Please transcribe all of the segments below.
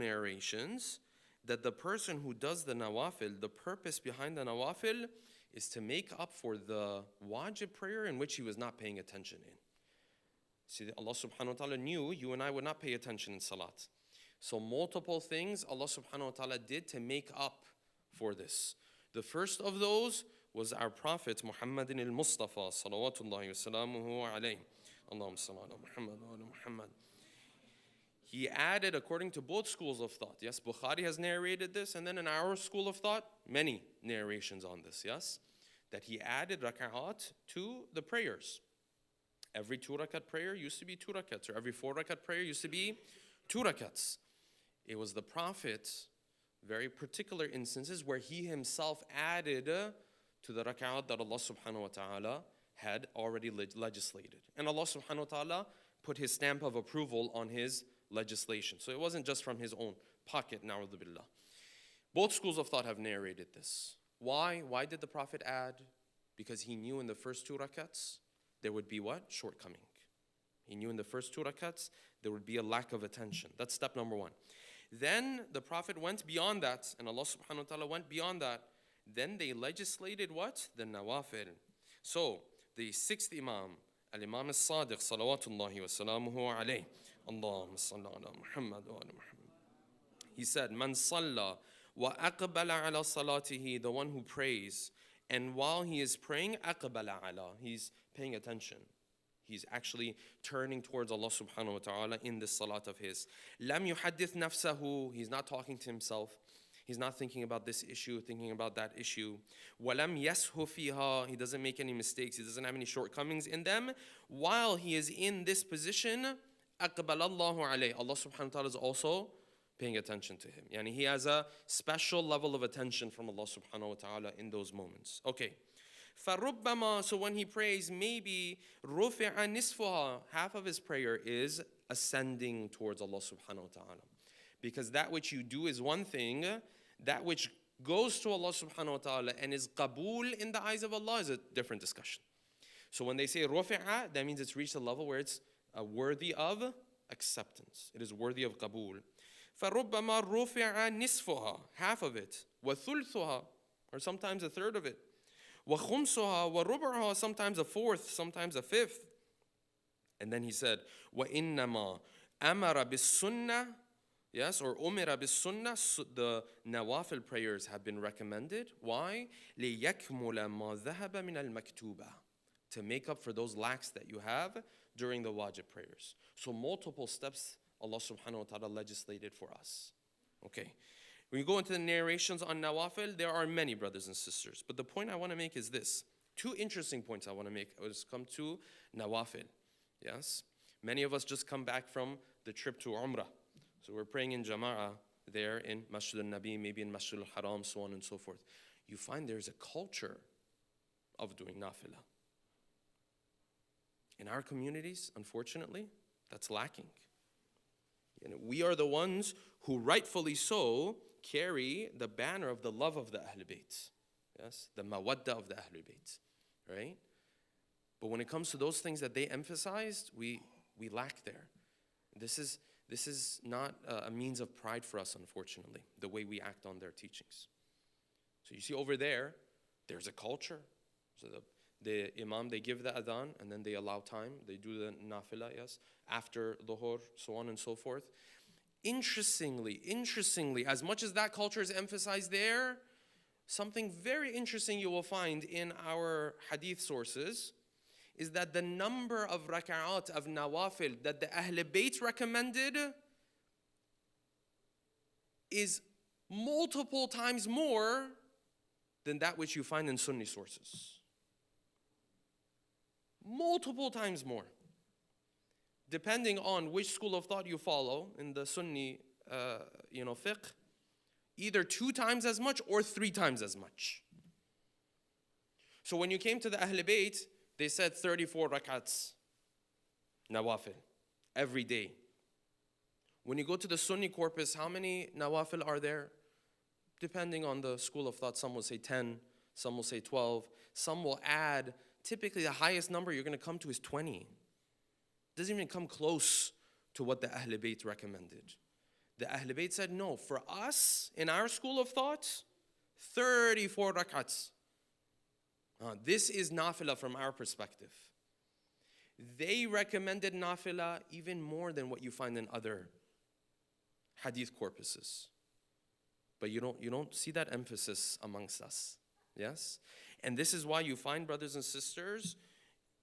narrations that the person who does the nawafil, the purpose behind the nawafil is to make up for the wajib prayer in which he was not paying attention in. See, Allah subhanahu wa ta'ala knew you and I would not pay attention in salat. So multiple things Allah subhanahu wa ta'ala did to make up for this. The first of those was our Prophet Muhammadin al-Mustafa salawatullahi wa salamuhu alayhi. Allahumma salli ala Muhammad wa ala Muhammad. He added, according to both schools of thought, yes, Bukhari has narrated this, and then in our school of thought, many narrations on this, yes, that he added raka'at to the prayers. Every 2 rakat prayer used to be 2 rakats, or every 4 rakat prayer used to be 2 rakats. It was the Prophet, very particular instances, where he himself added to the raka'at that Allah subhanahu wa ta'ala had already legislated. And Allah subhanahu wa ta'ala put his stamp of approval on his legislation. So it wasn't just from his own pocket, na'udhu billah. Both schools of thought have narrated this. Why? Why did the Prophet add? Because he knew in the first 2 rakats there would be what? Shortcoming. He knew in the first 2 rakats there would be a lack of attention. That's step number 1. Then the Prophet went beyond that, and Allah subhanahu wa ta'ala went beyond that. Then they legislated what? The nawafil. So the 6th Imam, Al-Imam al-Sadiq, salawatullahi wa salamuhu alayhi, Allahumma salli ala Muhammad wa ala Muhammad. He said, Man salla wa aqbala ala salatihi, the one who prays, and while he is praying, aqbala ala, he's paying attention. He's actually turning towards Allah subhanahu wa ta'ala in this salat of his. Lam yuhaddith nafsahu, he's not talking to himself. He's not thinking about this issue, thinking about that issue. Walam yashu fiha, he doesn't make any mistakes, he doesn't have any shortcomings in them. While he is in this position, aqbalallahu alayh, Allah subhanahu wa ta'ala is also paying attention to him. Yani he has a special level of attention from Allah subhanahu wa ta'ala in those moments. Okay. فَرُبَّمَا, so when he prays, maybe رُفِعَ نِصْفُهَا, half of his prayer is ascending towards Allah subhanahu wa ta'ala. Because that which you do is one thing, that which goes to Allah subhanahu wa ta'ala and is qabul in the eyes of Allah is a different discussion. So when they say rufi'a, that means it's reached a level where it's worthy of acceptance. It is worthy of qabul. فَرُبَّمَا رُفِعَ نِصْفُهَا, half of it, وَثُلْثُهَا, or sometimes a third of it, وَخُمْسُهَا وَرُبْعُهَا, sometimes a fourth, sometimes a fifth. And then he said, وَإِنَّمَا أَمَرَ بِالسُّنَّةِ, yes, or umira bis-sunnah, the nawafil prayers have been recommended. Why? لِيَكْمُلَ مَا ذَهَبَ مِنَ الْمَكْتُوبَةِ, to make up for those lacks that you have during the wajib prayers. So multiple steps Allah subhanahu wa ta'ala legislated for us. Okay. When you go into the narrations on nawafil, there are many, brothers and sisters. But the point I want to make is this. 2 interesting points I want to make when it comes to nawafil. Yes? Many of us just come back from the trip to Umrah. So we're praying in Jama'ah there in Masjid al-Nabi, maybe in Masjid al-Haram, so on and so forth. You find there's a culture of doing nafilah. In our communities, unfortunately, that's lacking. And we are the ones who rightfully so carry the banner of the love of the Ahlul Bayt. Yes, the mawadda of the Ahlul Bayt. Right? But when it comes to those things that they emphasized, we lack there. This is not a means of pride for us, unfortunately, the way we act on their teachings. So you see over there, there's a culture. So the imam, they give the adhan, and then they allow time. They do the nafilah, yes, after dhuhr, so on and so forth. Interestingly, as much as that culture is emphasized there, something very interesting you will find in our hadith sources is that the number of raka'at of nawafil that the Ahl Bayt recommended is multiple times more than that which you find in Sunni sources. Multiple times more. Depending on which school of thought you follow in the Sunni fiqh, either 2 times as much or 3 times as much. So when you came to the Ahl Bayt, they said 34 rak'ats, nawafil, every day. When you go to the Sunni corpus, how many nawafil are there? Depending on the school of thought, some will say 10, some will say 12, some will add, typically the highest number you're going to come to is 20. Doesn't even come close to what the Ahl Bayt recommended. The Ahl Bayt said, no, for us, in our school of thought, 34 rak'ats. This is nafila from our perspective. They recommended nafila even more than what you find in other hadith corpuses. But you don't see that emphasis amongst us. Yes? And this is why you find, brothers and sisters,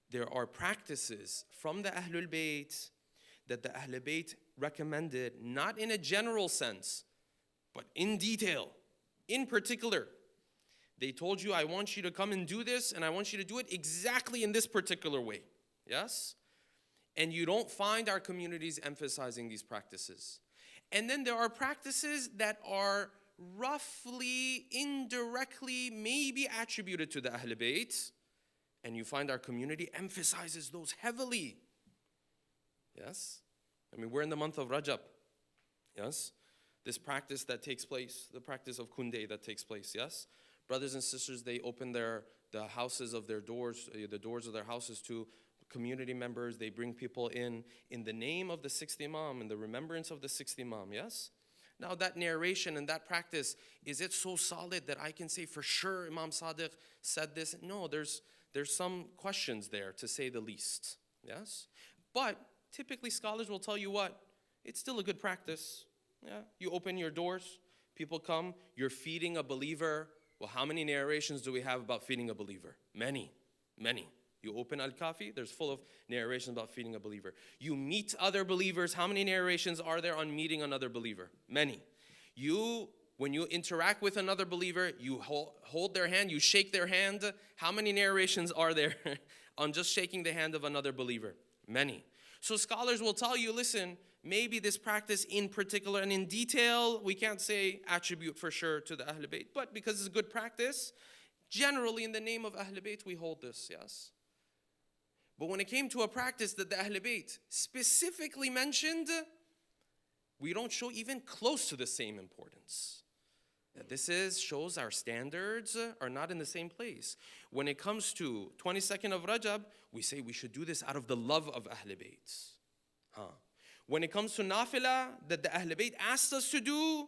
there are practices from the Ahlul Bayt that the Ahlul Bayt recommended, not in a general sense, but in detail, in particular. They told you, I want you to come and do this, and I want you to do it exactly in this particular way. Yes? And you don't find our communities emphasizing these practices. And then there are practices that are roughly, indirectly, maybe attributed to the Ahl Bayt, and you find our community emphasizes those heavily. Yes? I mean, we're in the month of Rajab. Yes? This practice that takes place, the practice of Kunde that takes place. Yes? Brothers and sisters, they open the houses of their doors, the doors of their houses to community members. They bring people in the name of the sixth Imam, in the remembrance of the sixth Imam. Yes? Now that narration and that practice, is it so solid that I can say for sure Imam Sadiq said this? No, there's some questions there, to say the least. Yes? But typically scholars will tell you what? It's still a good practice. Yeah? You open your doors, people come, you're feeding a believer. Well, how many narrations do we have about feeding a believer? Many, many. You open Al-Kafi, there's full of narrations about feeding a believer. You meet other believers. How many narrations are there on meeting another believer? Many. When you interact with another believer, you hold their hand, you shake their hand. How many narrations are there on just shaking the hand of another believer? Many. So scholars will tell you, listen, maybe this practice in particular and in detail, we can't say attribute for sure to the Ahl Bayt, but because it's a good practice, generally in the name of Ahl Bayt, we hold this, yes? But when it came to a practice that the Ahl Bayt specifically mentioned, we don't show even close to the same importance. This shows our standards are not in the same place. When it comes to 22nd of Rajab, we say we should do this out of the love of Ahl Bayt. When it comes to nafila that the Ahl Bayt asked us to do,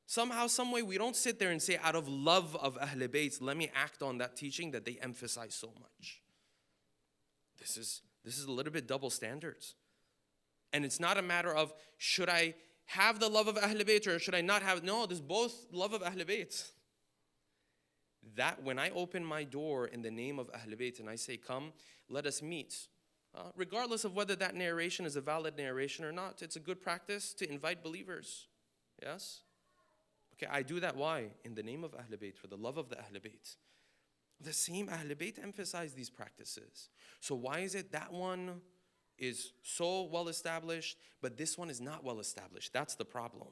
somehow, some way, we don't sit there and say out of love of Ahl Bayt, let me act on that teaching that they emphasize so much. This is a little bit double standards. And it's not a matter of, should I have the love of Ahl Bayt or should I not have? No, there's both love of Ahl Bayt. That when I open my door in the name of Ahl Bayt and I say, come, let us meet. Regardless of whether that narration is a valid narration or not, it's a good practice to invite believers. Yes? Okay, I do that. Why? In the name of Ahl Bayt, for the love of the Ahl Bayt. The same Ahl Bayt emphasize these practices. So why is it that one is so well established, but this one is not well established? That's the problem.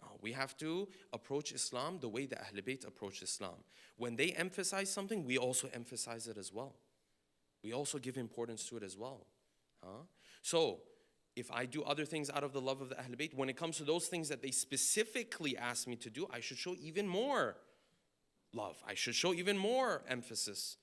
No, we have to approach Islam the way the Ahl Bayt approach Islam. When they emphasize something, we also emphasize it as well. We also give importance to it as well. So if I do other things out of the love of the Ahl Bayt, when it comes to those things that they specifically ask me to do, I should show even more love. I should show even more emphasis.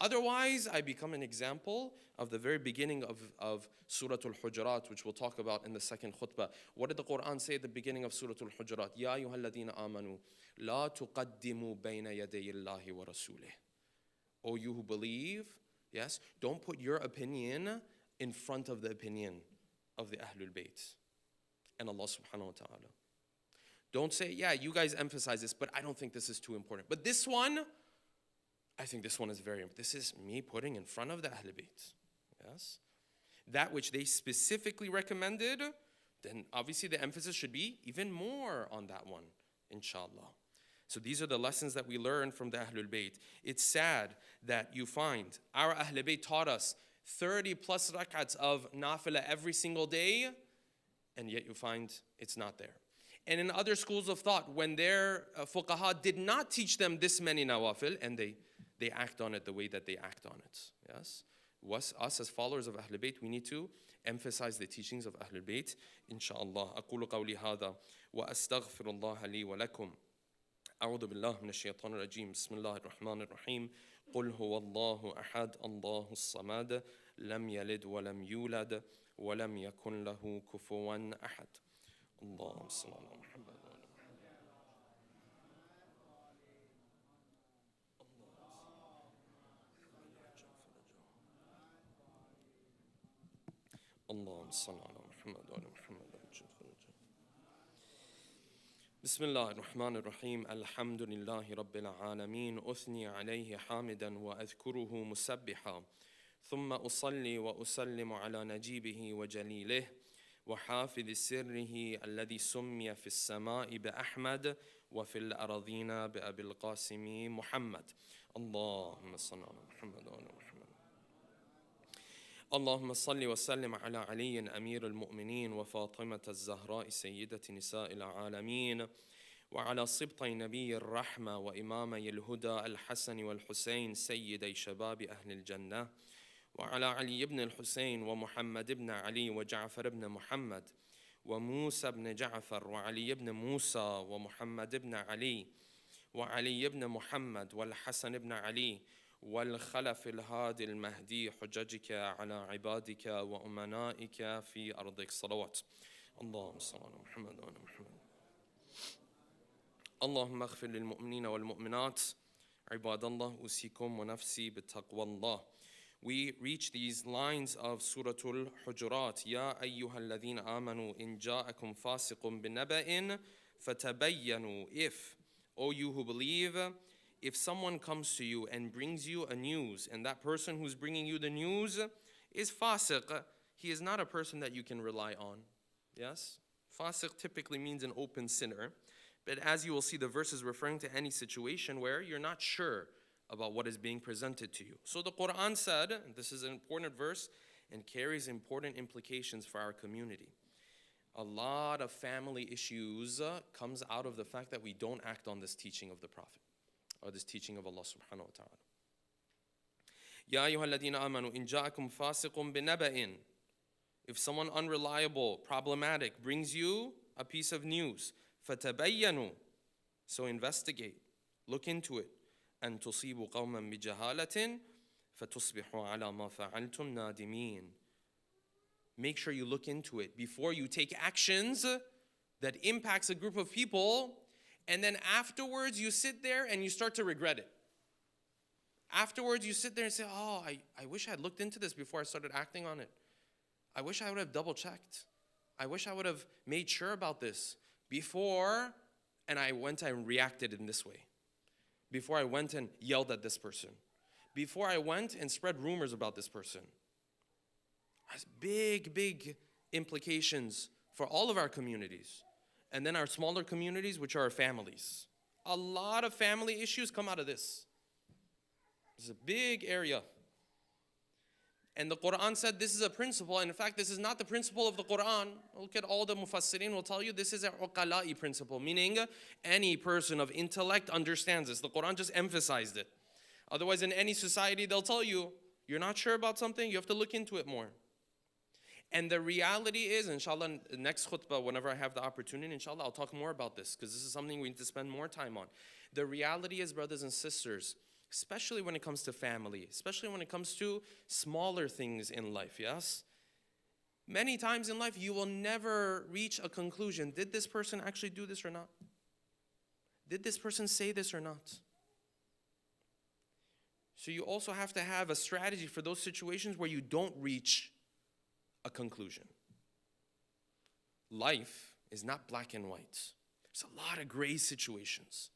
Otherwise, I become an example of the very beginning of Surah Al-Hujurat, which we'll talk about in the second khutbah. What did the Quran say at the beginning of Surah Al-Hujurat? Ya ayyuhalladhina amanu, la tuqaddimu bayna yaday Allahi wa rasulih. O you who believe, yes, don't put your opinion in front of the opinion of the Ahlul Bayt and Allah subhanahu wa ta'ala. Don't say, yeah, you guys emphasize this, but I don't think this is too important. But this one, I think this one is very important. This is me putting in front of the Ahl Bayt. Yes? That which they specifically recommended, then obviously the emphasis should be even more on that one, inshallah. So these are the lessons that we learn from the Ahlul Bayt. It's sad that you find our Ahl Bayt taught us 30 plus rak'ats of nafila every single day, and yet you find it's not there. And in other schools of thought, when their fuqaha did not teach them this many nawafil, and they act on it the way that they act on it. Yes? Us as followers of Ahlul Bayt, we need to emphasize the teachings of Ahlul Bayt. Inshallah. أقول قولي هذا وأستغفر الله لي ولكم. أعوذ بالله من الشيطان الرجيم. بسم الله الرحمن الرحيم. قل هو الله أحد الله الصمد لم يلد ولم يولد ولم يكن له كفوا أحد. اللهم صل على محمد وعلى اللهم صل على محمد وعلى محمد. بسم الله الرحمن الرحيم. الحمد لله رب العالمين، أثني عليه حامدا وأذكره مسبحا، ثم أصلي وأسلم على نجيبه وجليله وحافظ سره الذي سمي في السماء بأحمد وفي الأراضين بأبي القاسم محمد. اللهم صل على محمد وعلى محمد. اللهم صل وسلم على علي أمير المؤمنين وفاطمة الزهراء سيدة نساء العالمين، وعلى سبطي نبي الرحمة وإمامي الهدى الحسن والحسين سيدي شباب أهل الجنة، وعلى علي بن الحسين ومحمد بن علي وجعفر بن محمد وموسى بن جعفر وعلي بن موسى ومحمد بن علي وعلي بن محمد والحسن بن علي والخلف الهادي المهدي حججك على عبادك وأمنائك في أرضك. صلوات. اللهم صل على محمد وعلى محمد. اللهم اغفر للمؤمنين والمؤمنات. عباد الله أوصيكم ونفسي بتقوى الله. We reach these lines of Surah Al-Hujurat. يا أيها الذين آمنوا إن جاءكم فاسق بنبأ فتبينوا. If, O you who believe, if someone comes to you and brings you a news, and that person who's bringing you the news is fasiq, he is not a person that you can rely on. Yes? Fasiq typically means an open sinner. But as you will see, the verse is referring to any situation where you're not sure about what is being presented to you. So the Quran said, and this is an important verse and carries important implications for our community. A lot of family issues comes out of the fact that we don't act on this teaching of the Prophet, or this teaching of Allah subhanahu wa ta'ala. Ya ayyuha alladhina amanu in ja'akum fasiqun binaba'in. If someone unreliable, problematic, brings you a piece of news, fatabayyanu. So investigate, look into it. أن تصيبوا قوما بجهالة فتصبحوا على ما فعلتم نادمين. Make sure you look into it before you take actions that impacts a group of people, and then afterwards you sit there and you start to regret it. Afterwards you sit there and say, oh, I wish I had looked into this before I started acting on it. I wish I would have double checked. I wish I would have made sure about this before, and I went and reacted in this way. Before I went and yelled at this person. Before I went and spread rumors about this person. Has big, big implications for all of our communities. And then our smaller communities, which are our families. A lot of family issues come out of this. It's a big area. And the Quran said this is a principle, and in fact this is not the principle of the Quran. Look at all the mufassirin will tell you this is an uqala'i principle, meaning any person of intellect understands this. The Quran just emphasized it. Otherwise in any society they'll tell you, you're not sure about something, you have to look into it more. And the reality is, inshallah, next khutbah, whenever I have the opportunity, inshallah, I'll talk more about this, because this is something we need to spend more time on. The reality is, brothers and sisters, especially when it comes to family, especially when it comes to smaller things in life, yes? Many times in life, you will never reach a conclusion. Did this person actually do this or not? Did this person say this or not? So you also have to have a strategy for those situations where you don't reach a conclusion. Life is not black and white. There's a lot of gray situations.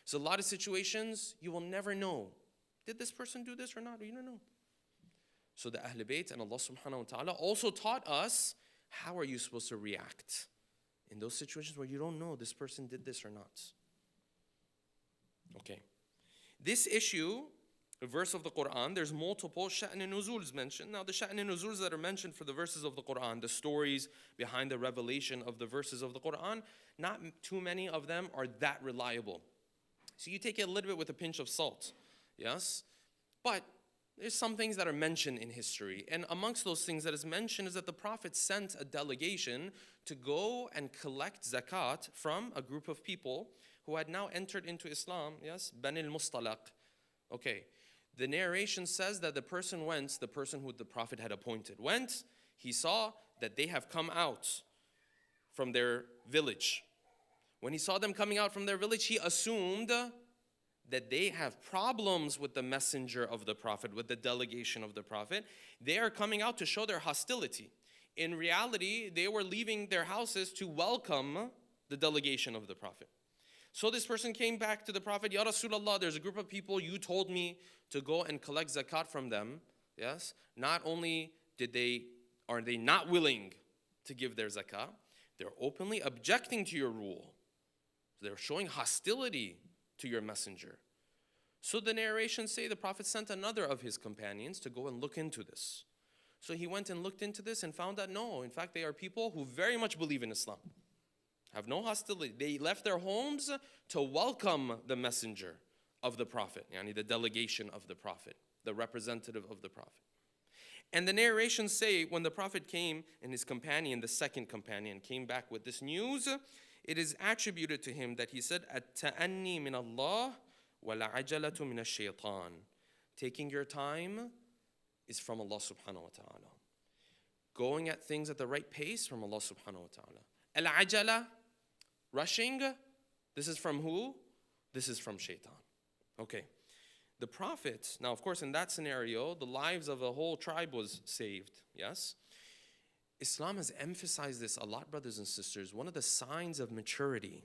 So a lot of situations you will never know. Did this person do this or not? You don't know. So the Ahl Bayt and Allah subhanahu wa ta'ala also taught us how are you supposed to react in those situations where you don't know this person did this or not. Okay. This issue, a verse of the Quran, there's multiple sha'n and nuzuls mentioned. Now the sha'n and nuzuls that are mentioned for the verses of the Quran, the stories behind the revelation of the verses of the Quran, not too many of them are that reliable. So you take it a little bit with a pinch of salt, yes? But there's some things that are mentioned in history. And amongst those things that is mentioned is that the Prophet sent a delegation to go and collect zakat from a group of people who had now entered into Islam, yes? Bani al-Mustalaq. Okay, the narration says that the person went, the person who the Prophet had appointed went, he saw that they have come out from their village. When he saw them coming out from their village, he assumed that they have problems with the messenger of the Prophet, with the delegation of the Prophet. They are coming out to show their hostility. In reality, they were leaving their houses to welcome the delegation of the Prophet. So this person came back to the Prophet, Ya Rasulullah, there's a group of people, you told me to go and collect zakat from them. Yes? Not only are they not willing to give their zakah, they're openly objecting to your rule. They're showing hostility to your messenger. So the narrations say the Prophet sent another of his companions to go and look into this. So he went and looked into this and found that no, in fact, they are people who very much believe in Islam, have no hostility. They left their homes to welcome the messenger of the Prophet, yani the delegation of the Prophet, the representative of the Prophet. And the narrations say when the Prophet came and his companion, the second companion, came back with this news, it is attributed to him that he said, At-ta'anni min Allah wa la-ajalatu min ash-shaytan. Taking your time is from Allah subhanahu wa ta'ala. Going at things at the right pace from Allah subhanahu wa ta'ala. Al-ajala, rushing, this is from who? This is from shaitan. Okay. The Prophet, now of course in that scenario, the lives of a whole tribe was saved, yes? Islam has emphasized this a lot, brothers and sisters. One of the signs of maturity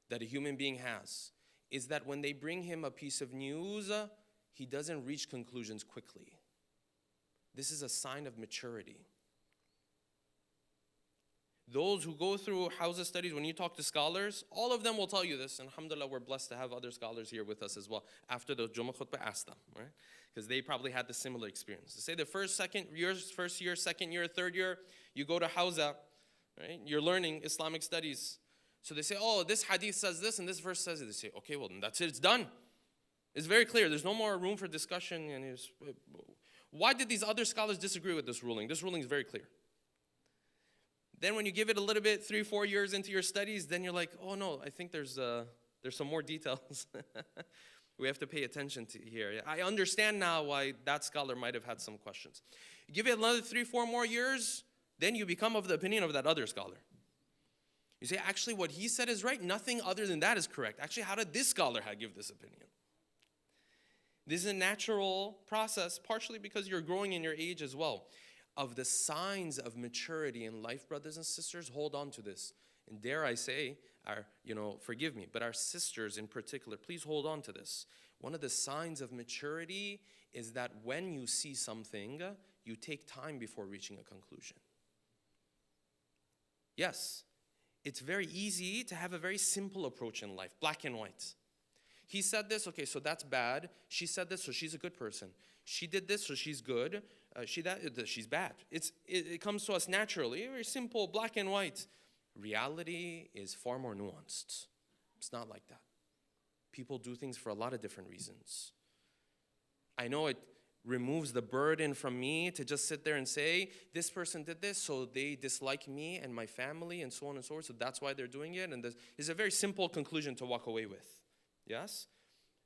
that a human being has is that when they bring him a piece of news, he doesn't reach conclusions quickly. This is a sign of maturity. Those who go through Hawza studies, when you talk to scholars, all of them will tell you this. And alhamdulillah, we're blessed to have other scholars here with us as well. After the Jumu'ah khutbah, ask them, right? Because they probably had the similar experience. They say the first year, second year, third year, you go to Hawza, right? You're learning Islamic studies. So they say, oh, this hadith says this and this verse says it. They say, okay, well, then that's it, it's done. It's very clear. There's no more room for discussion. And why did these other scholars disagree with this ruling? This ruling is very clear. Then when you give it a little bit, 3-4 years into your studies, then you're like, oh no, I think there's some more details we have to pay attention to here. I understand now why that scholar might have had some questions. You give it another 3-4 more years, then you become of the opinion of that other scholar. You say, actually, what he said is right. Nothing other than that is correct. Actually, how did this scholar give this opinion? This is a natural process, partially because you're growing in your age as well. Of the signs of maturity in life, brothers and sisters, hold on to this. And dare I say, forgive me, but our sisters in particular, please hold on to this. One of the signs of maturity is that when you see something, you take time before reaching a conclusion. Yes, it's very easy to have a very simple approach in life, black and white. He said this, okay, so that's bad. She said this, so she's a good person. She did this, so she's good. She's bad. It comes to us naturally, very simple, black and white. Reality is far more nuanced. It's not like that. People do things for a lot of different reasons. I know it removes the burden from me to just sit there and say, this person did this, so they dislike me and my family and so on and so forth, so that's why they're doing it. And this is a very simple conclusion to walk away with. Yes?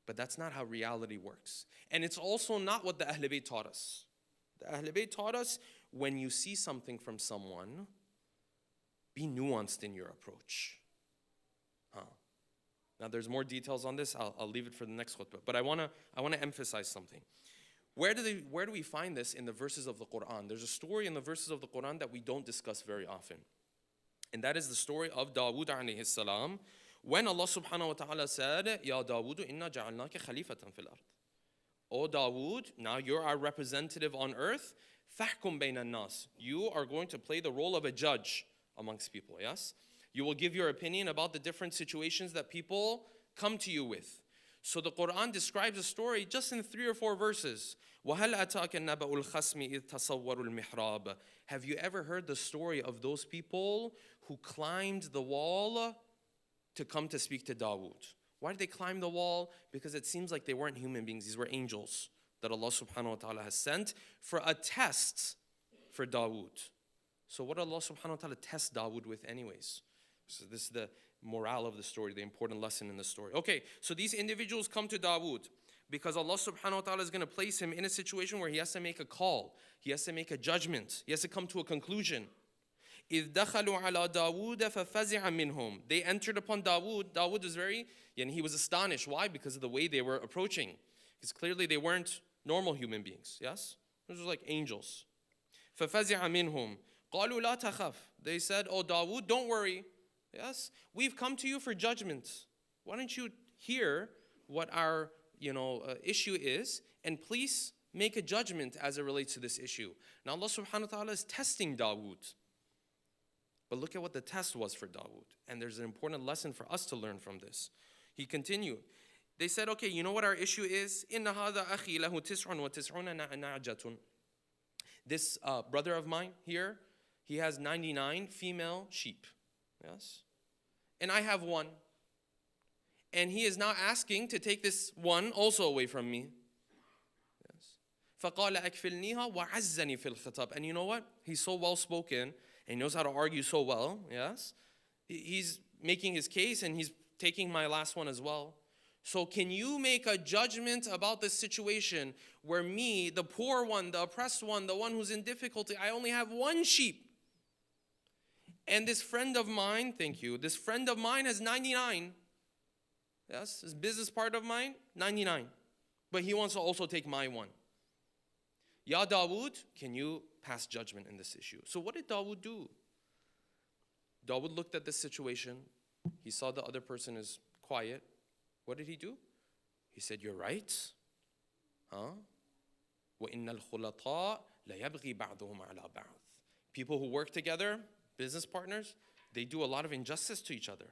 But that's not how reality works. And it's also not what the Ahlul Bayt taught us. The Ahlul Bayt taught us, when you see something from someone, be nuanced in your approach. Now there's more details on this. I'll leave it for the next khutbah. But I want to emphasize something. Where do we find this in the verses of the Quran? There's a story in the verses of the Quran that we don't discuss very often. And that is the story of Dawood alayhi salam. When Allah subhanahu wa ta'ala said, Ya Dawood, inna ja'alnaka khalifatan fil ard. O Dawood, now you're our representative on earth. Fahkum bayna nas. You are going to play the role of a judge amongst people, yes? You will give your opinion about the different situations that people come to you with. So the Quran describes a story just in 3 or 4 verses. وَهَلْ أَتَاكَ النَّبَأُ الْخَصْمِ إِذْ تَصَوَّرُوا الْمِحْرَابَ. Have you ever heard the story of those people who climbed the wall to come to speak to Dawood? Why did they climb the wall? Because it seems like they weren't human beings. These were angels that Allah subhanahu wa ta'ala has sent for a test for Dawood. So what did Allah subhanahu wa ta'ala test Dawood with anyways? So this is the morale of the story, the important lesson in the story. Okay, so these individuals come to Dawood. Because Allah subhanahu wa ta'ala is going to place him in a situation where he has to make a call. He has to make a judgment. He has to come to a conclusion. إِذْ دَخَلُوا عَلَى دَاوُودَ فَفَزِعَ مِنْهُمْ. They entered upon Dawood. Dawood was and he was astonished. Why? Because of the way they were approaching. Because clearly they weren't normal human beings. Yes? Those were like angels. فَفَزِعَ مِنْهُمْ قَالُوا لَا تَخَفْ. They said, oh Dawood, don't worry. Yes? We've come to you for judgment. Why don't you hear what our issue is, and please make a judgment as it relates to this issue. Now Allah subhanahu wa ta'ala is testing Dawood. But look at what the test was for Dawood. And there's an important lesson for us to learn from this. He continued. They said, okay, you know what our issue is? إِنَّ هَذَا أَخِي لَهُ تِسْعٌ وَتِسْعُونَ نَعْجَةٌ. This brother of mine here, he has 99 female sheep. Yes? And I have one. And he is now asking to take this one also away from me. Yes. فَقَالَ أَكْفِلْنِيهَا وَعَزَّنِي فِي الْخِطَابِ. And you know what? He's so well spoken and he knows how to argue so well. Yes. He's making his case and he's taking my last one as well. So can you make a judgment about this situation where me, the poor one, the oppressed one, the one who's in difficulty, I only have one sheep. And this friend of mine, thank you, this friend of mine has 99. Yes, his business part of mine, 99. But he wants to also take my one. Ya Dawood, can you pass judgment in this issue? So what did Dawood do? Dawood looked at this situation. He saw the other person is quiet. What did he do? He said, you're right. Huh? وَإِنَّ الْخُلَطَاءَ لَيَبْغِي بَعْضُهُمْ عَلَى بَعْضٍ. People who work together, business partners, they do a lot of injustice to each other.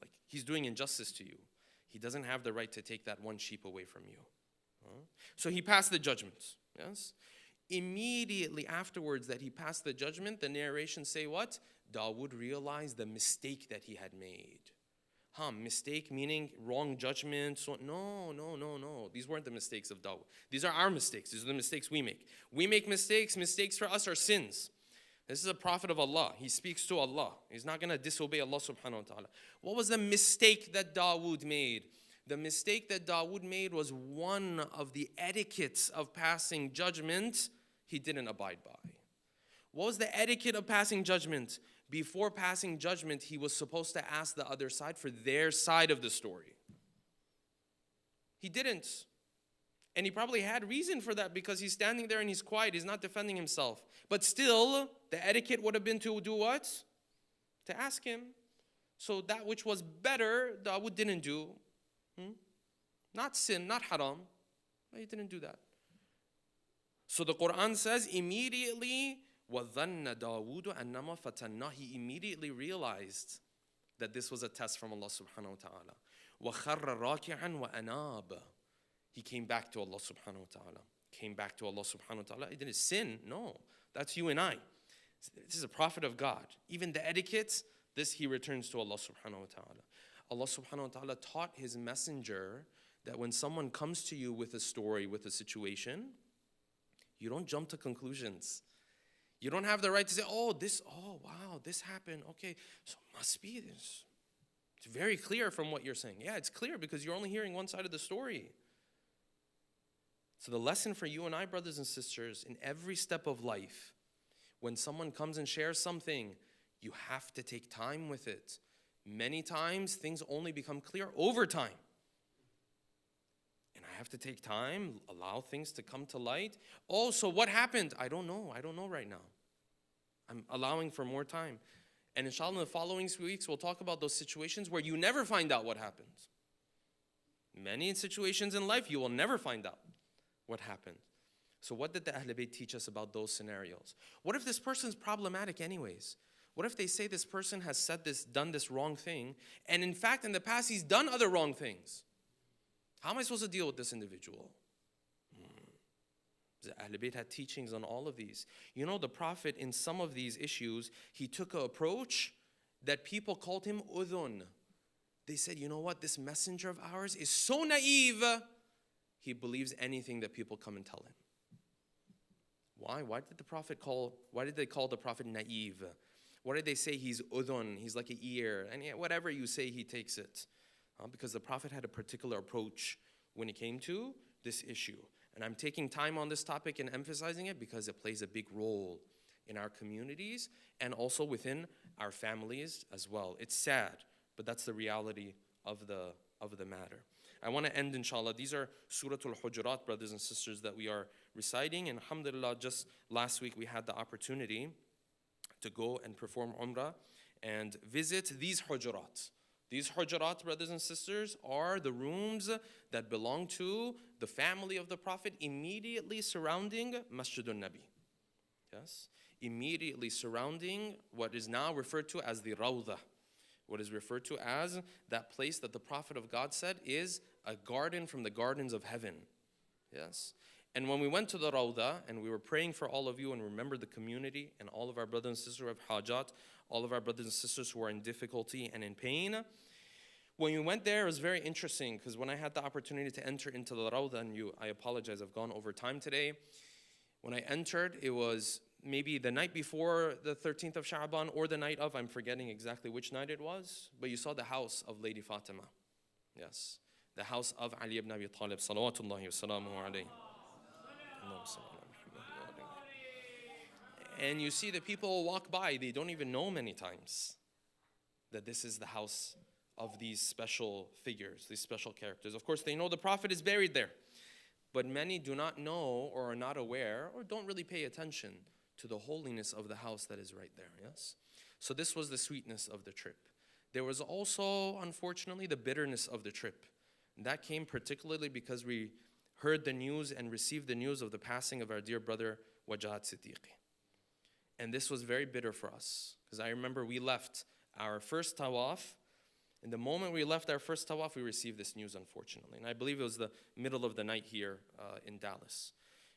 Like, he's doing injustice to you. He doesn't have the right to take that one sheep away from you. So he passed the judgment. Yes? Immediately afterwards that he passed the judgment, the narrations say what? Dawood realized the mistake that he had made. Mistake meaning wrong judgment. So, no. These weren't the mistakes of Dawood. These are our mistakes. These are the mistakes we make. We make mistakes. Mistakes for us are sins. This is a prophet of Allah. He speaks to Allah. He's not going to disobey Allah subhanahu wa ta'ala. What was the mistake that Dawood made? The mistake that Dawood made was one of the etiquettes of passing judgment he didn't abide by. What was the etiquette of passing judgment? Before passing judgment, he was supposed to ask the other side for their side of the story. He didn't. And he probably had reason for that because he's standing there and he's quiet. He's not defending himself. But still, the etiquette would have been to do what? To ask him. So that which was better, Dawood didn't do. Not sin, not haram. He didn't do that. So the Quran says, immediately, وَظَنَّ دَاوُودُ أَنَّمَا فَتَنَّهُ. He immediately realized that this was a test from Allah subhanahu wa ta'ala. وَخَرَّ رَاكِعًا وَأَنَابَ. He came back to Allah subhanahu wa ta'ala. Came back to Allah subhanahu wa ta'ala. He didn't sin. No, that's you and I. This is a prophet of God. Even the etiquette, this he returns to Allah subhanahu wa ta'ala. Allah subhanahu wa ta'ala taught his messenger that when someone comes to you with a story, with a situation, you don't jump to conclusions. You don't have the right to say, oh wow, this happened. Okay, so must be this. It's very clear from what you're saying. Yeah, it's clear because you're only hearing one side of the story. So the lesson for you and I, brothers and sisters, in every step of life, when someone comes and shares something, you have to take time with it. Many times, things only become clear over time. And I have to take time, allow things to come to light. Oh, so what happened? I don't know right now. I'm allowing for more time. And inshallah, in the following weeks, we'll talk about those situations where you never find out what happened. Many situations in life, you will never find out what happened. So what did the Ahlul Bayt teach us about those scenarios? What if this person's problematic anyways? What if they say this person has said this, done this wrong thing, and in fact, in the past, he's done other wrong things? How am I supposed to deal with this individual? The Ahlul Bayt had teachings on all of these. You know, the Prophet, in some of these issues, he took an approach that people called him udhun. They said, you know what, this messenger of ours is so naive, he believes anything that people come and tell him. Why? Why did they call the Prophet naive? Why did they say he's udhun, he's like an ear, and whatever you say, he takes it? Because the Prophet had a particular approach when it came to this issue. And I'm taking time on this topic and emphasizing it because it plays a big role in our communities and also within our families as well. It's sad, but that's the reality of the matter. I want to end, inshallah. These are Surah Al-Hujurat, brothers and sisters, that we are reciting. And alhamdulillah, just last week we had the opportunity to go and perform Umrah and visit these Hujurat. These Hujurat, brothers and sisters, are the rooms that belong to the family of the Prophet immediately surrounding Masjidun Nabi. Yes? Immediately surrounding what is now referred to as the Rawdah. What is referred to as that place that the Prophet of God said is a garden from the gardens of heaven. Yes? And when we went to the Rawdah and we were praying for all of you and remembered the community and all of our brothers and sisters who have hajat, all of our brothers and sisters who are in difficulty and in pain, when we went there, it was very interesting because when I had the opportunity to enter into the Rawdah, and I apologize, I've gone over time today. When I entered, it was maybe the night before the 13th of Sha'ban or the night of, I'm forgetting exactly which night it was, but you saw the house of Lady Fatima. Yes, the house of Ali ibn Abi Talib, salawatullahi wa salamuhu alayhi. And you see the people walk by, they don't even know many times that this is the house of these special figures, these special characters. Of course, they know the Prophet is buried there, but many do not know or are not aware or don't really pay attention to the holiness of the house that is right there, yes? So this was the sweetness of the trip. There was also, unfortunately, the bitterness of the trip. And that came particularly because we heard the news and received the news of the passing of our dear brother, Wajahat Siddiqui. And this was very bitter for us, because I remember we left our first tawaf. And the moment we left our first tawaf, we received this news, unfortunately. And I believe it was the middle of the night here in Dallas.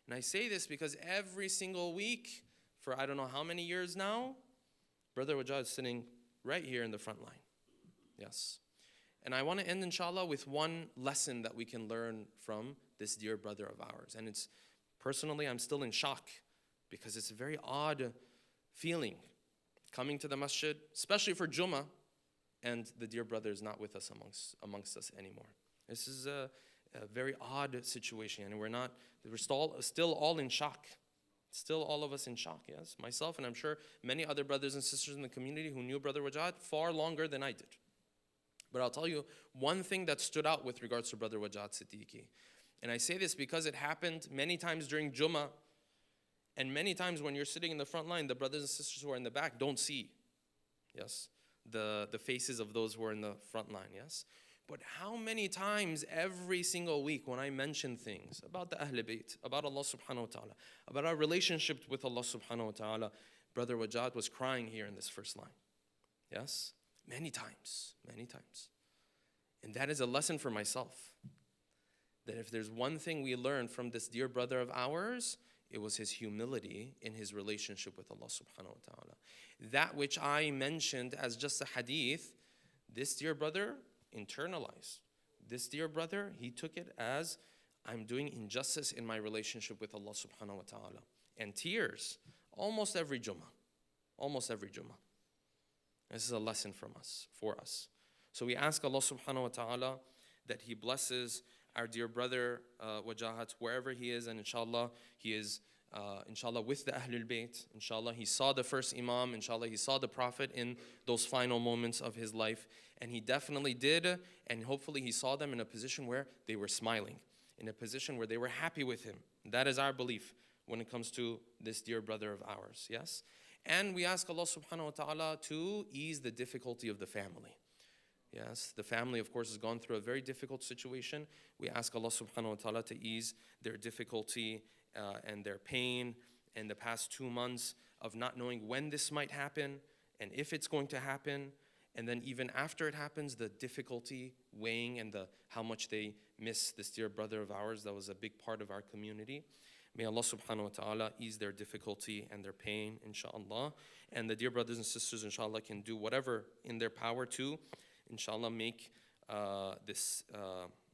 And I say this because every single week, for I don't know how many years now, Brother Wajah is sitting right here in the front line. Yes. And I want to end, inshallah, with one lesson that we can learn from this dear brother of ours. And it's, personally, I'm still in shock because it's a very odd feeling coming to the masjid, especially for Jummah, and the dear brother is not with us amongst us anymore. This is a very odd situation, and we're still all in shock. Still all of us in shock, yes? Myself, and I'm sure many other brothers and sisters in the community who knew Brother Wajahat far longer than I did. But I'll tell you one thing that stood out with regards to Brother Wajahat Siddiqui. And I say this because it happened many times during Jummah, and many times when you're sitting in the front line, the brothers and sisters who are in the back don't see, yes, the faces of those who are in the front line, yes? But how many times every single week when I mention things about the Ahl Bayt, about Allah subhanahu wa ta'ala, about our relationship with Allah subhanahu wa ta'ala, Brother Wajahat was crying here in this first line. Yes? Many times, many times. And that is a lesson for myself. That if there's one thing we learned from this dear brother of ours, it was his humility in his relationship with Allah subhanahu wa ta'ala. That which I mentioned as just a hadith, this dear brother internalized. This dear brother, he took it as, I'm doing injustice in my relationship with Allah subhanahu wa ta'ala. And tears, almost every Jummah. Almost every Jummah. This is a lesson from us, for us. So we ask Allah subhanahu wa ta'ala that He blesses our dear brother Wajahat wherever he is, and inshallah he is inshallah with the Ahlul Bayt. Inshallah he saw the first Imam, inshallah he saw the Prophet in those final moments of his life, and he definitely did, and hopefully he saw them in a position where they were smiling, in a position where they were happy with him. That is our belief when it comes to this dear brother of ours, yes? And we ask Allah subhanahu wa ta'ala to ease the difficulty of the family. Yes, the family, of course, has gone through a very difficult situation. We ask Allah subhanahu wa ta'ala to ease their difficulty and their pain in the past 2 months of not knowing when this might happen and if it's going to happen. And then even after it happens, the difficulty weighing and how much they miss this dear brother of ours that was a big part of our community. May Allah subhanahu wa ta'ala ease their difficulty and their pain, inshallah. And the dear brothers and sisters, inshallah, can do whatever in their power to, inshallah, make this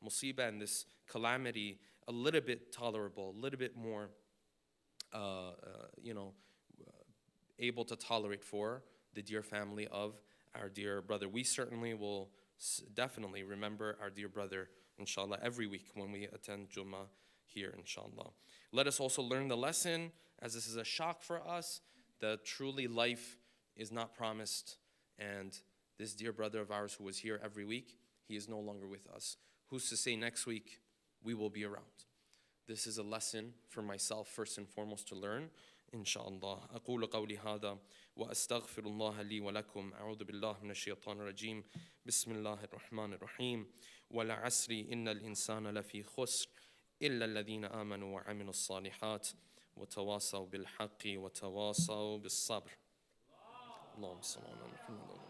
musibah and this calamity a little bit tolerable, a little bit more, able to tolerate for the dear family of our dear brother. We certainly will definitely remember our dear brother inshallah, every week when we attend Jummah here, inshallah. Let us also learn the lesson, as this is a shock for us, that truly life is not promised. And this dear brother of ours who was here every week, he is no longer with us. Who's to say next week we will be around? This is a lesson for myself first and foremost to learn, inshallah. أقول قولي هذا وأستغفر الله لي ولكم. أعوذ بالله من الشيطان الرجيم. بسم الله الرحمن الرحيم. والعصر إن الإنسان لفي خسر إلا الذين آمنوا وعملوا الصالحات وتواصوا بالحق وتواصوا بالصبر. اللهم صل على محمد.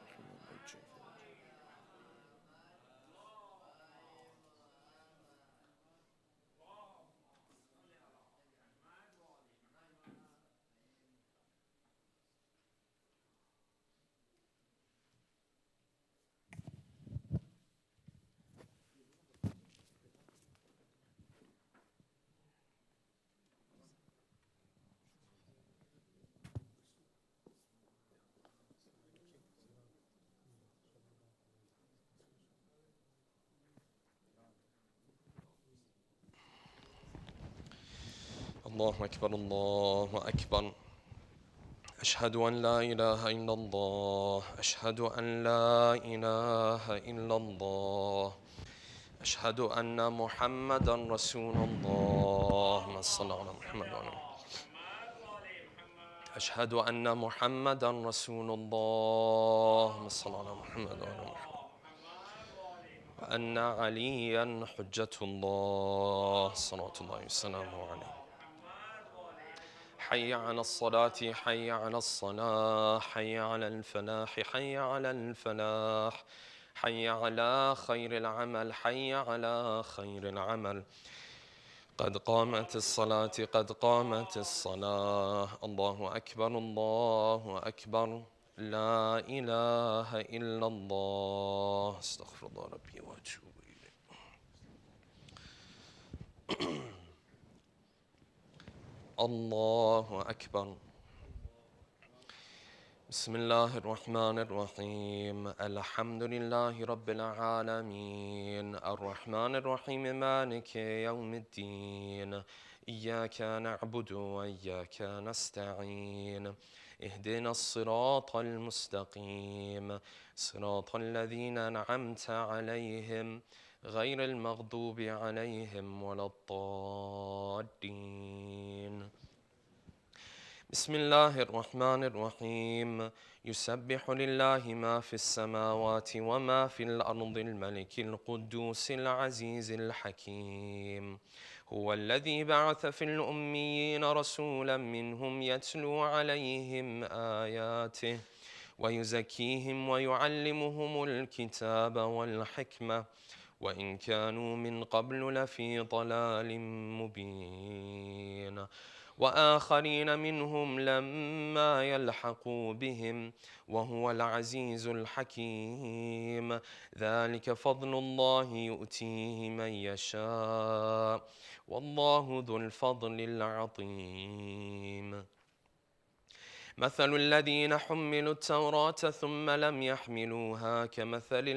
الله أكبر الله أكبر. أشهد أن لا إله إلا الله. أشهد أن لا إله إلا الله. أشهد أن محمدا رسول الله. اللهم صل على محمد وعلى آله. أشهد أن محمدا رسول الله. اللهم صل على محمد وعلى آله. وأن عليا حجة الله صلوات الله وسلامه عليه. حي على الصلاة حي على الصلاة حي على الفلاح حي على الفلاح حي على خير العمل حي على خير العمل. قد قامت الصلاة قد قامت الصلاة. الله أكبر الله أكبر. لا إله إلا الله. استغفر الله ربي وأتوب إليه. الله أكبر. بسم الله الرحمن الرحيم. الحمد لله رب العالمين الرحمن الرحيم مالك يوم الدين. إياك نعبد وإياك نستعين. اهدنا الصراط المستقيم صراط الذين أنعمت عليهم غير المغضوب عليهم ولا الضالين. بسم الله الرحمن الرحيم. يسبح لله ما في السماوات وما في الأرض الملك القدوس العزيز الحكيم. هو الذي بعث في الأميين رسولا منهم يتلو عليهم آياته ويزكيهم ويعلمهم الكتاب والحكمة وإن كانوا من قبل لفي ضلال مبين. وآخرين منهم لما يلحقوا بهم وهو العزيز الحكيم. ذلك فضل الله يؤتيه من يشاء والله ذو الفضل العظيم. مثل الذين حملوا التوراة ثم لم يحملوها كمثل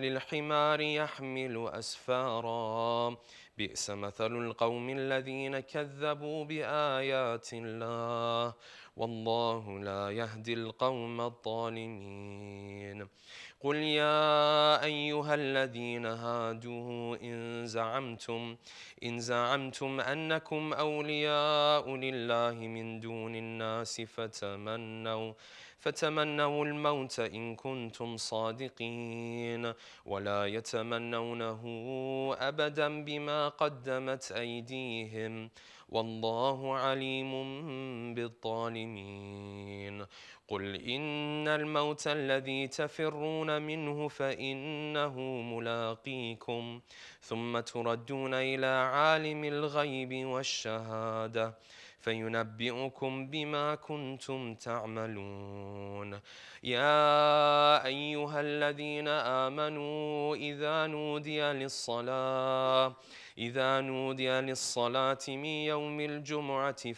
الحمار يحمل أسفارا. بئس مثل القوم الذين كذبوا بآيات الله والله لا يهدي القوم الظالمين. قل يا أيها الذين هادوا إن زعمتم أنكم أولياء لله من دون الناس فتمنوا الموت إن كنتم صادقين ولا يتمنونه أبدا بما قدمت أيديهم والله عليم بالظالمين. قل إن الموت الذي تفرون منه فإنه ملاقيكم ثم تردون إلى عالم الغيب والشهادة فينبئكم بما كنتم تعملون. يا أيها الذين آمنوا إذا نودي للصلاة من يوم الجمعة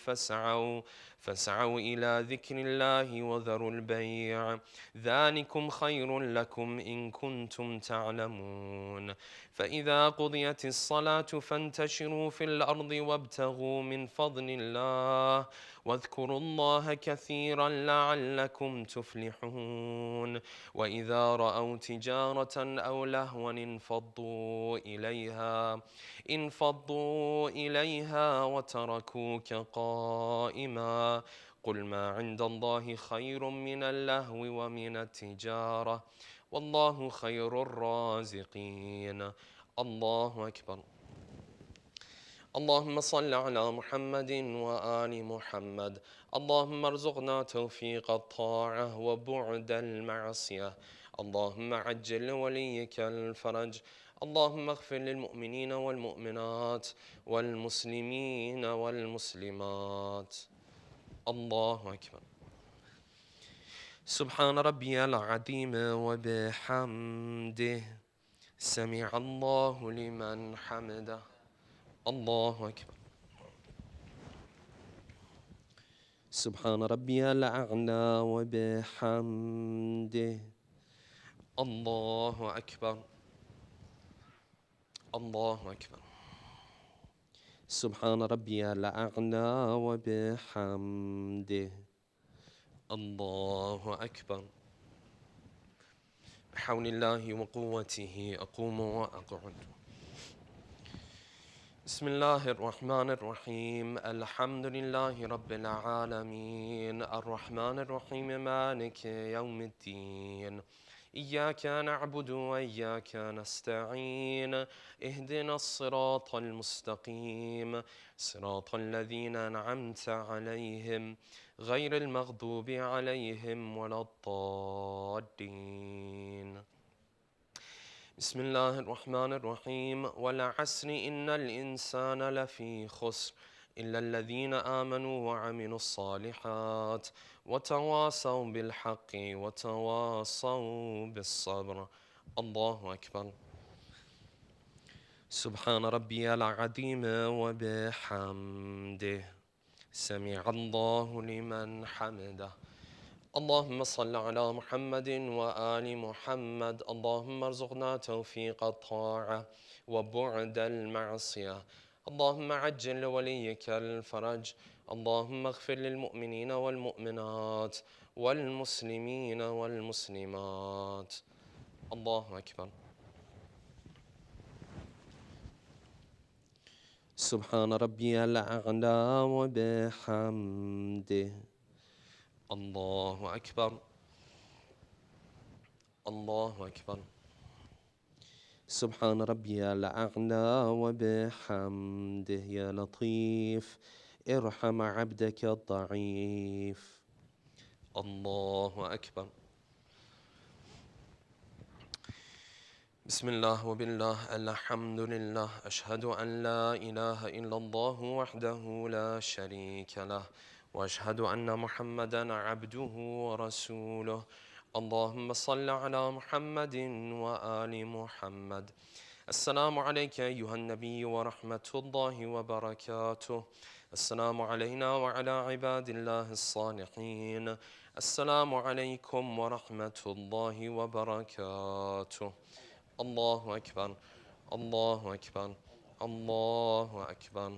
فاسعوا إلى ذكر الله وذروا البيع ذلكم خير لكم إن كنتم تعلمون فإذا قضيت الصلاة فانتشروا في الأرض وابتغوا من فضل الله واذكروا الله كثيرا لعلكم تفلحون وإذا رأوا تجارة أو لهوا انفضوا إليها وتركوك قائما قل ما عند الله خير من اللهو ومن التجارة والله خير الرازقين. الله أكبر. اللهم صل على محمد وآل محمد. اللهم ارزقنا توفيق الطاعة وبعد المعصية. اللهم عجل لوليك الفرج. اللهم اغفر للمؤمنين والمؤمنات والمسلمين والمسلمات. الله أكبر. سبحان ربي العظيم وبحمده سمع الله لمن حمده. الله أكبر. سبحان ربي الأعلى وبحمده. الله أكبر. الله أكبر. سبحان ربي الأعلى وبحمده. الله أكبر. بحول الله وقوته أقوم وأقعد. بسم الله الرحمن الرحيم. الحمد لله رب العالمين الرحمن الرحيم مالك يوم الدين إياك نعبد وإياك نستعين اهدنا الصراط المستقيم صراط الذين أنعمت عليهم غير المغضوب عليهم ولا الضالين. بسم الله الرحمن الرحيم والعصر إن الإنسان لفي خسر إلا الذين آمنوا وعملوا الصالحات وتواصوا بالحق وتواصوا بالصبر. الله أكبر. سبحان ربي العظيم وبحمده سمع الله لمن حمده. اللهم صل على محمد وآل محمد. اللهم ارزقنا توفيق الطاعة وبعد المعصية. اللهم عجل لوليك الفرج. اللهم اغفر للمؤمنين والمؤمنات والمسلمين والمسلمات. الله أكبر. سبحان ربي الأعلى وبحمده. الله أكبر. الله أكبر. سبحان ربي الأعلى وبحمده. يا لطيف ارحم عبدك الضعيف. الله أكبر. بسم الله وبالله الحمد لله أشهد أن لا إله إلا الله وحده لا شريك له وأشهد أن محمدا عبده ورسوله. اللهم صل على محمد وآل محمد. السلام عليك أيها النبي ورحمة الله وبركاته. السلام علينا وعلى عباد الله الصالحين. السلام عليكم ورحمة الله وبركاته. الله أكبر. الله أكبر. الله أكبر.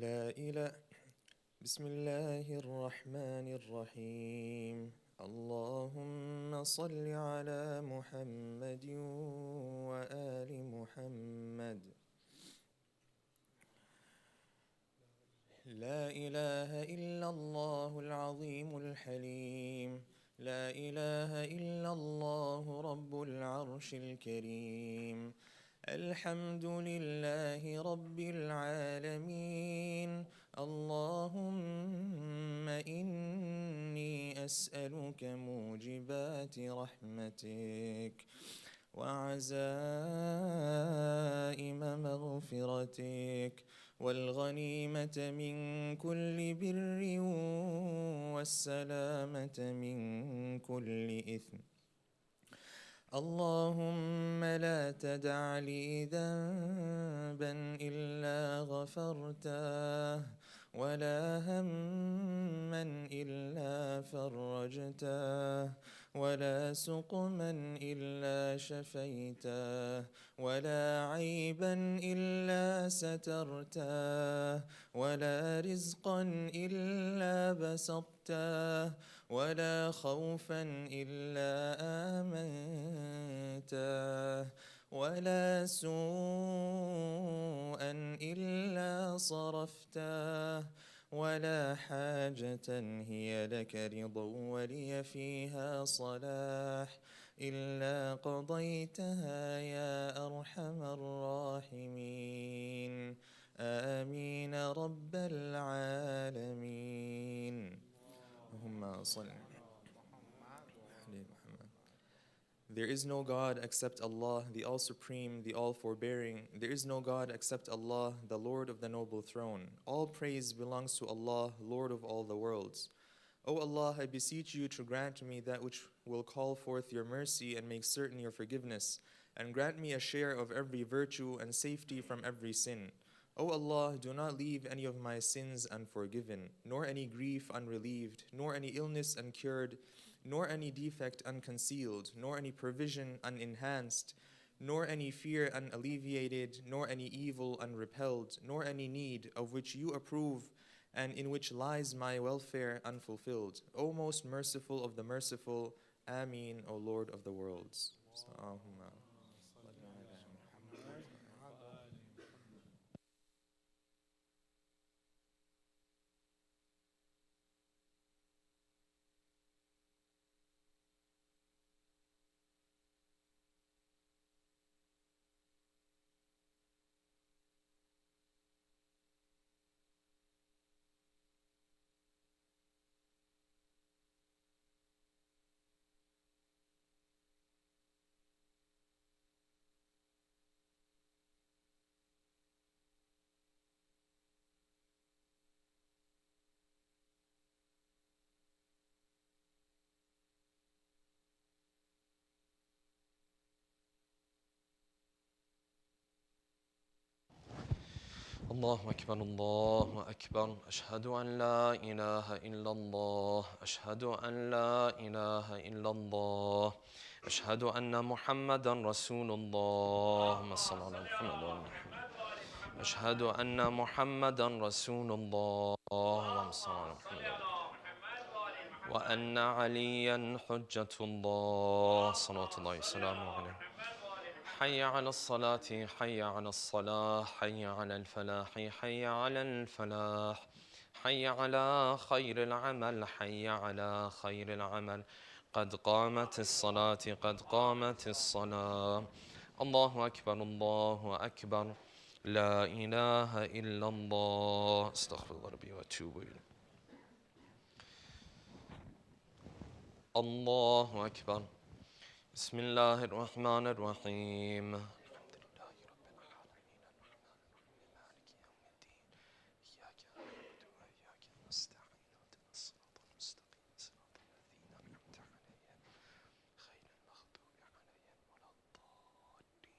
لا إله. بسم الله الرحمن الرحيم. اللهم صل على محمد وآل محمد. لا إله إلا الله العظيم الحليم. لا إله إلا الله رب العرش الكريم. الحمد لله رب العالمين. اللهم إني أسألك موجبات رحمتك وعزائم مغفرتك والغنيمة من كل بر والسلامة من كل إثم. اللهم لا تدع لي ذنبا إلا غفرته ولا هما إلا فرجته ولا سقما إلا شفيته ولا عيبا إلا سترته ولا رزقا إلا بسطته ولا خوفا إلا آمنته ولا سوءا إلا صرفته ولا حاجة هي لك رضا ولي فيها صلاح إلا قضيتها يا أرحم الراحمين. آمين رب العالمين. اللهم صل على محمد. There is no God except Allah, the All-Supreme, the All-Forbearing. There is no God except Allah, the Lord of the Noble Throne. All praise belongs to Allah, Lord of all the worlds. O Allah, I beseech you to grant me that which will call forth your mercy and make certain your forgiveness, and grant me a share of every virtue and safety from every sin. O Allah, do not leave any of my sins unforgiven, nor any grief unrelieved, nor any illness uncured, nor any defect unconcealed, nor any provision unenhanced, nor any fear unalleviated, nor any evil unrepelled, nor any need of which you approve and in which lies my welfare unfulfilled. O most merciful of the merciful, Ameen, O Lord of the worlds. Allahumma. الله أكبر الله أكبر أشهد أن لا إله إلا الله أشهد أن لا إله إلا الله أشهد أن محمدا رسول الله اللهم صل على محمد وعلى محمد أشهد أن محمدا رسول الله اللهم صل على محمد وأن عليا حجة الله صلوات الله وسلامه عليه حي على الصلاة حي على الصلاة حي على الفلاح حي على الفلاح حي على خير العمل حي على خير العمل قد قامت الصلاة قد قامت الصلاة الله أكبر الله أكبر لا إله إلا الله استغفر الله ربي وأتوب إليه الله أكبر بسم الله الرحمن الرحيم الحمد لله رب العالمين الرحمن الرحيم مالك يوم الدين إياك نعبد وإياك نستعين اهدنا الصراط المستقيم صراط الذين أنعمت عليهم غير المغضوب عليهم ولا الضالين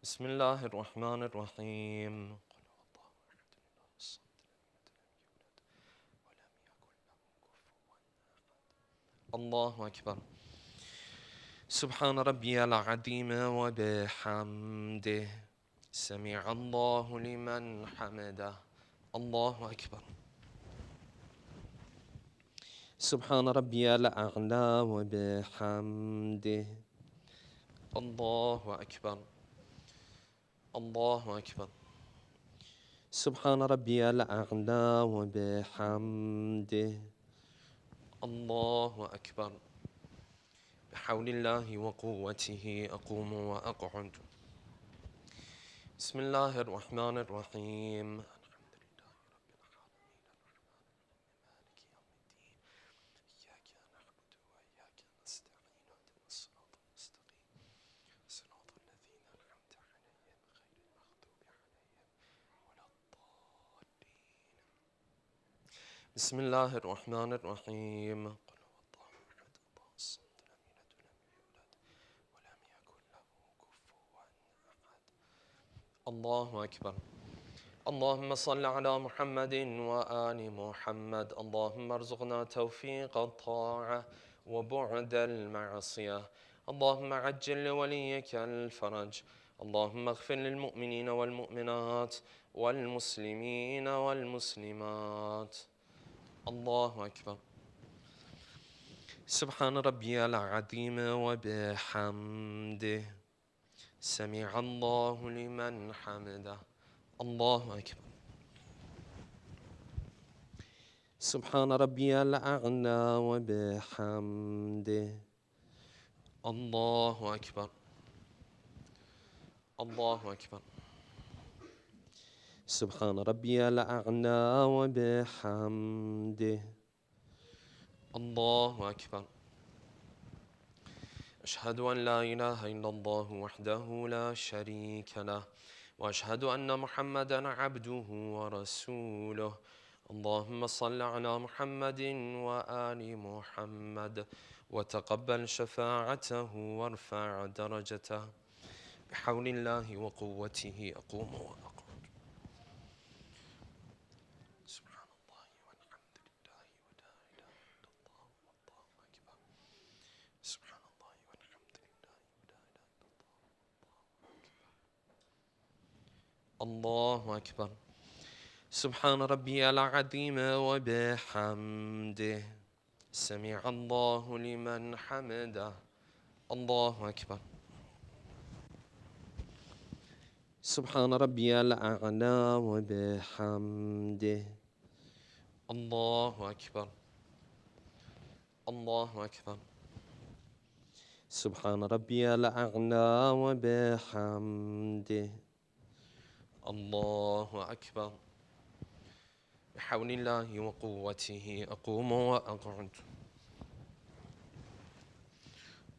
بسم الله الرحمن الرحيم قل هو الله أحد الله الصمد لم يلد ولم يولد ولم يكن له كفوا أحد الله أكبر سبحان ربي العظيم وبحمده سمع الله لمن حمده الله أكبر. سبحان ربي الأعلى وبحمده. الله أكبر. الله أكبر. سبحان ربي الأعلى وبحمده. الله أكبر. بحول الله وقوته أقوم وأقعد. بسم الله الرحمن الرحيم. بسم الله الرحمن الرحيم. قل هو الله أحد الله الصمد لم يلد ولم يولد ولم يكن له كفوا أحد. الله أكبر. اللهم صل على محمد وآل محمد. اللهم ارزقنا توفيق الطاعة وبعد المعصية. اللهم عجل لوليك الفرج. اللهم اغفر للمؤمنين والمؤمنات والمسلمين والمسلمات. الله أكبر. سبحان ربي العظيم وبحمده. سمع الله لمن حمده. الله أكبر. سبحان ربي الأعلى وبحمده. الله أكبر. الله أكبر. سبحان ربي الأعلى وبحمده. الله أكبر. أشهد أن لا إله إلا الله وحده لا شريك له وأشهد أن محمدا عبده ورسوله. اللهم صل على محمد وآل محمد وتقبل شفاعته وارفع درجته. بحول الله وقوته أقوم وأقعد. سبحان الله والحمد لله ولا إله إلا الله والله أكبر. سبحان الله والحمد لله ولا إله إلا الله والله أكبر. الله أكبر. سبحان ربي العظيم وبحمده. سمع الله لمن حمده. الله أكبر. سبحان ربي الأعلى وبحمده. الله أكبر. الله أكبر. سبحان ربي الأعلى وبحمده. الله أكبر. بحول الله وقوته أقوم وأقعد.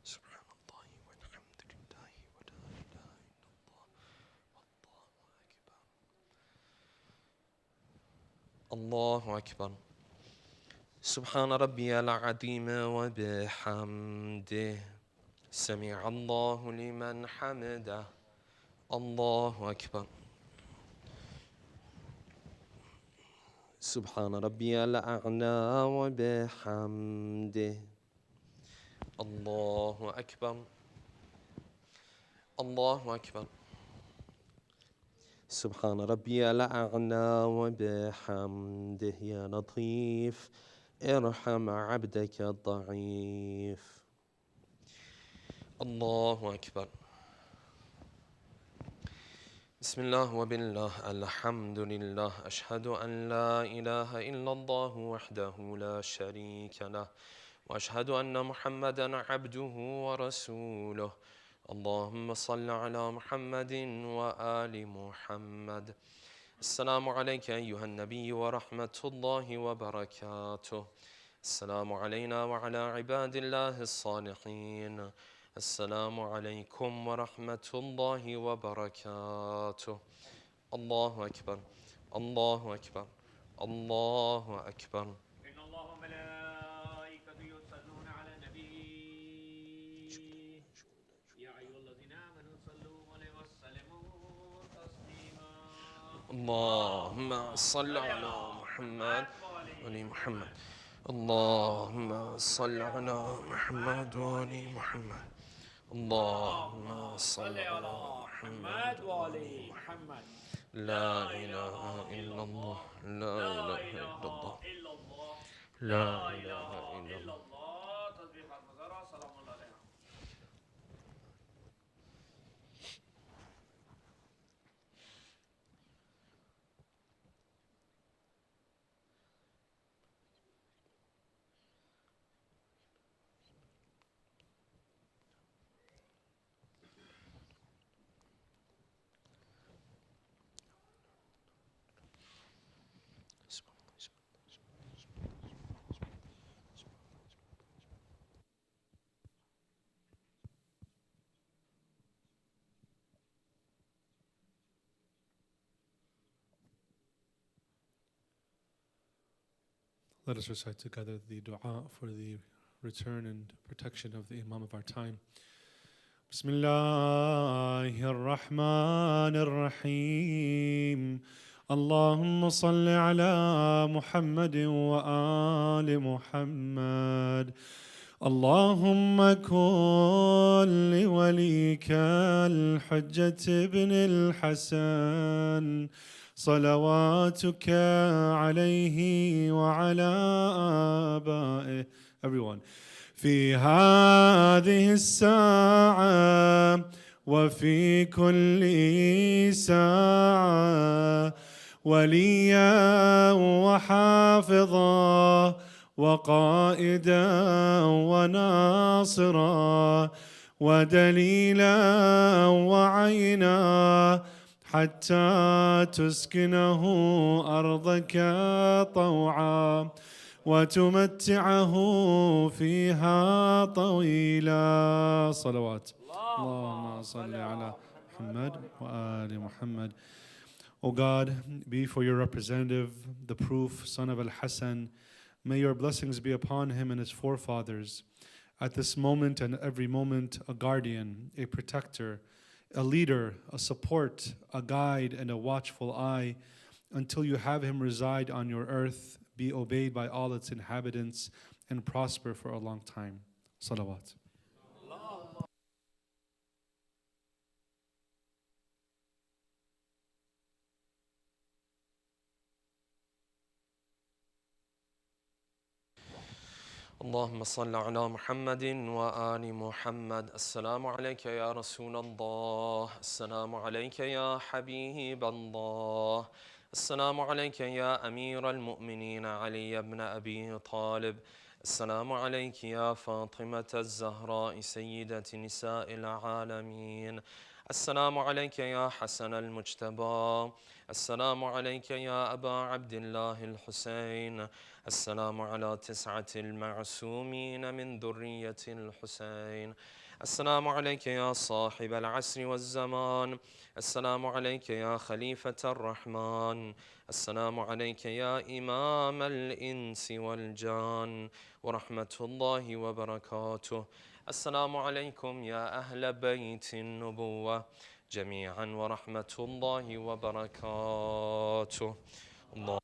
سبحان الله والحمد لله ولا إله إلا الله والله أكبر. الله أكبر. سبحان ربي العظيم وبحمده. سمع الله لمن حمده. الله أكبر. سبحان ربي الأعلى وبحمده. الله أكبر. الله أكبر. سبحان ربي الأعلى وبحمده. يا لطيف ارحم عبدك الضعيف. الله أكبر. بسم الله وبالله الحمد لله. أشهد أن لا إله إلا الله وحده لا شريك له وأشهد أن محمدا عبده ورسوله. اللهم صل على محمد وآل محمد. السلام عليك أيها النبي ورحمة الله وبركاته. السلام علينا وعلى عباد الله الصالحين. السلام عليكم ورحمة الله وبركاته. الله أكبر. الله أكبر. الله أكبر. إن الله وملائكته يصلون على النبي يا أيها الذين آمنوا صلوا عليه وسلموا تسليما. اللهم صل على محمد وآل محمد. اللهم صل على محمد وآل محمد. اللهم صل على محمد وآل محمد. لا إله إلا الله لا لا إله إلا الله إله إلا الله لا لا إله إله إلا إلا الله. الله. تسبيح المزارع. سلام الله عليها. Let us recite together the dua for the return and protection of the Imam of our time. بسم الله الرحمن الرحيم. اللهم صل على محمد وآل محمد. اللهم كن لوليك الحجة بن الحسن صلواتك عليه وعلى آبائه. Everyone. في هذه الساعة وفي كل ساعة وليا وحافظا وقائدا وناصرا ودليلا وعينا حتى تسكنه أرضك طوعا وتمتعه فيها طويلا. صلوات. اللهم صل على محمد وآل محمد. O God, be for your representative, the proof, son of Al-Hassan. May your blessings be upon him and his forefathers. At this moment and every moment, a guardian, a protector, a leader, a support, a guide, and a watchful eye, until you have him reside on your earth, be obeyed by all its inhabitants, and prosper for a long time. Salawat. اللهم صل على محمد وآل محمد. السلام عليك يا رسول الله. السلام عليك يا حبيب الله. السلام عليك يا أمير المؤمنين علي بن أبي طالب. السلام عليك يا فاطمة الزهراء سيدة نساء العالمين. السلام عليك يا حسن المجتبى. السلام عليك يا أبا عبد الله الحسين. السلام على 9 المعصومين من ذرية الحسين. السلام عليك يا صاحب العصر والزمان. السلام عليك يا خليفة الرحمن. السلام عليك يا إمام الإنس والجان ورحمة الله وبركاته. السلام عليكم يا أهل بيت النبوة جميعا ورحمة الله وبركاته. الله